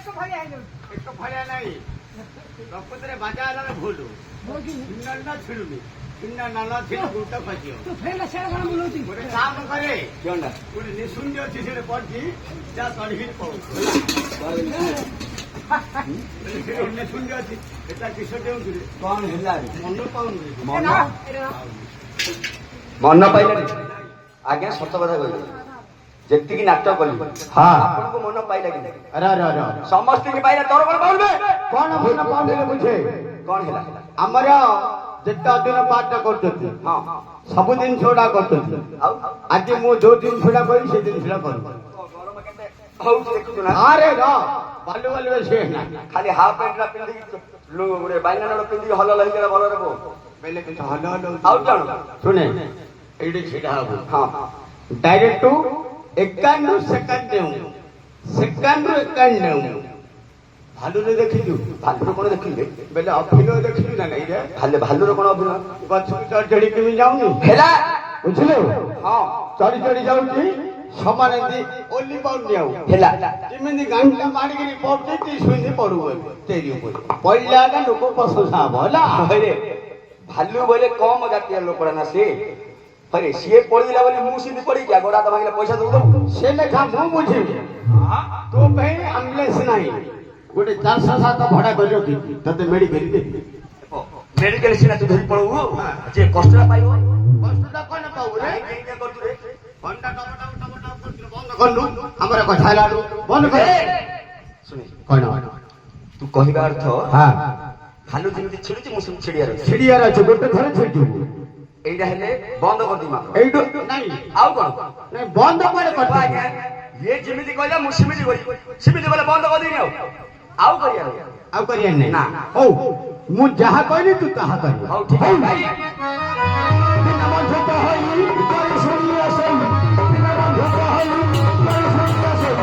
ଏକ ଭଳିଆ ନାହିଁ ପ୍ରକୃତରେ ବାଜା ହେଲା ଭୁଲ ନା ଛିଡୁନି ନାଲ ଥିଲେ ଗୁଟ ଖସିବ ଗୋଟେ କାମ କରେ ଗୋଟେ ନିଶୁଣ୍ଡି ଅଛି ସେଠି ପଡିଛି ଯାହା ଚଢିକି ପଳଉଛି ନିଶୁଣ୍ଡି ଅଛି ଏଟା କିସ ଦେଉଥିରେ କଣ ହେଲା ମନ ପାଉନି ମନ ପାଇଲାନି ଆଜ୍ଞା ସତ କଥା କହିଲେ ଯେତିକି ନାଟକ କଲି ଆପଣଙ୍କୁ ମନ ପାଇଲା କି ସମସ୍ତଙ୍କୁ ପାଇଲା ତୋର କଣ ପାଉବେ କଣ ମନ ପାଉନି ବୁଝେ କଣ ହେଲା ଆମର ଯେତେ ଅଧୀନ ପାଠ କରୁଛନ୍ତି ସବୁ ଜିନିଷ ଗୁଡା କରୁଛନ୍ତି ଆଜି ମୁଁ ଯୋଉ ଜିନିଷ ଗୁଡା କରିବି ସେ ଜିନିଷ ଗୁଡା କରିବି ଆରେ ବାଲୁ ବାଲୁ ବେଶୀ ଖାଲି ହାଫ ପ୍ୟାଣ୍ଟ ପିନ୍ଧିକି ବାଇନାନ ପିନ୍ଧିକି ହଲ ଲହିକି ଭଲ ରଖ ଆଉ କଣ ଶୁଣେ ଏଇଠି ଛିଡା ହବ ଡାଇରେକ୍ଟ ଟୁ ଏକାଣ୍ଡ ସେକେଣ୍ଡ ସେକେଣ୍ଡ ଏକାଣ୍ଡ ଭାଲୁରେ ଦେଖିଛୁ ଭାଲୁର କଣ ଦେଖିଲେ ବେଲେ ଅଭିନୟ ଦେଖିଛୁ ନା ନାଇଁ ରେ ଭାଲୁର କଣ ଅଭିନୟ ଗଛକୁ ଚଢି ଚଢି କେମିତି ଯାଉନି ହେଲା ବୁଝିଲୁ ଚଢି ଚଢି ଯାଉଛି ସମାନ ଏମିତି ଓଲି ପାଉନି ଆଉ ହେଲା ଯେମିତି ଗାଣ୍ଡା ମାରିକିରି ପଡୁଛି ସେମିତି ପଡୁ ତେରି ଉପରେ ପଡିଲା ଲୋକ ପ୍ରଶଂସା ହବ ହେଲା ଭାଲୁ ବୋଇଲେ କମ ଜାତୀୟ ଲୋକଟା ନା ସେ ହରେ ସିଏ ପଡିଲା ବୋଲି ମୁଁ ସେମିତି ପଡିକି ଗୋଡା ତ ଭାଙ୍ଗିଲେ ପଇସା ଦବୁ ସେ ଲେଖା ମୁଁ ବୁଝିବି ତୋ ପାଇଁ ଆମ୍ବୁଲାନ୍ସ ନାହିଁ ଗୋଟେ 407 ଭଡା କରି ରଖିଛି ତତେ ମେଡିକାଲ ଦେବି ମେଡିକାଲ ସିନା ତୁ ଧରି ପଳଉ ଯେ କଷ୍ଟଟା ପାଇବ କଷ୍ଟଟା କଣ ପାଉ ରେ ଘଣ୍ଟା ବନ୍ଦ କଲୁ ଆମର କଥା ହେଲା ବନ୍ଦ କର ଶୁଣି କଣ ତୁ କହିବା ଅର୍ଥ ଭାଲୁ ଯେମିତି ଛିଡୁଛି ମୁଁ ସେମିତି ଛିଡିଆର ଅଛି ଗୋଟେ ଥରେ ଛିଡିବୁ এইটা হেলে বন্ধ করে দিমা এইটো নাই আউ কোন নাই বন্ধ করে কর আজ্ঞা ये যেমিতি কইলা মু সেমিতি কই সেমিতি বলে বন্ধ করে দিনি আউ করিয়া নাই না ও মু যাহা কইলি তু তাহা করি হউ ঠিক আছে ভাই বিনা বন্ধ হই কই শুনি আসেন বিনা বন্ধ হই কই শুনি আসেন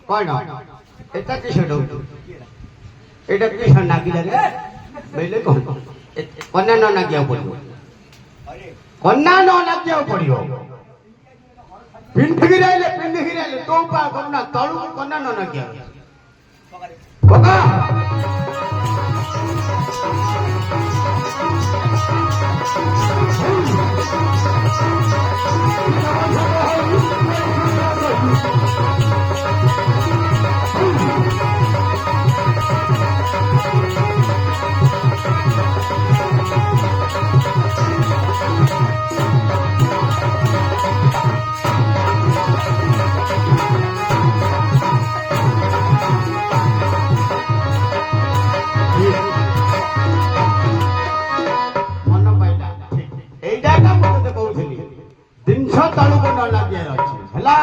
কয় না এটা কিসের এটা কিসের নাকি লাগে বুঝলে কন্যা ন নাগিয়াও পড়িব কন্যা ন নাগিয়াও পড়িব পিন্ধিকি রাইলে তো পা কন্যা তলু কন্যা ন নাগিয়া ককা ଜିନିଷ ତଳକୁ ନ ଲାଗିବାର ଅଛି ହେଲା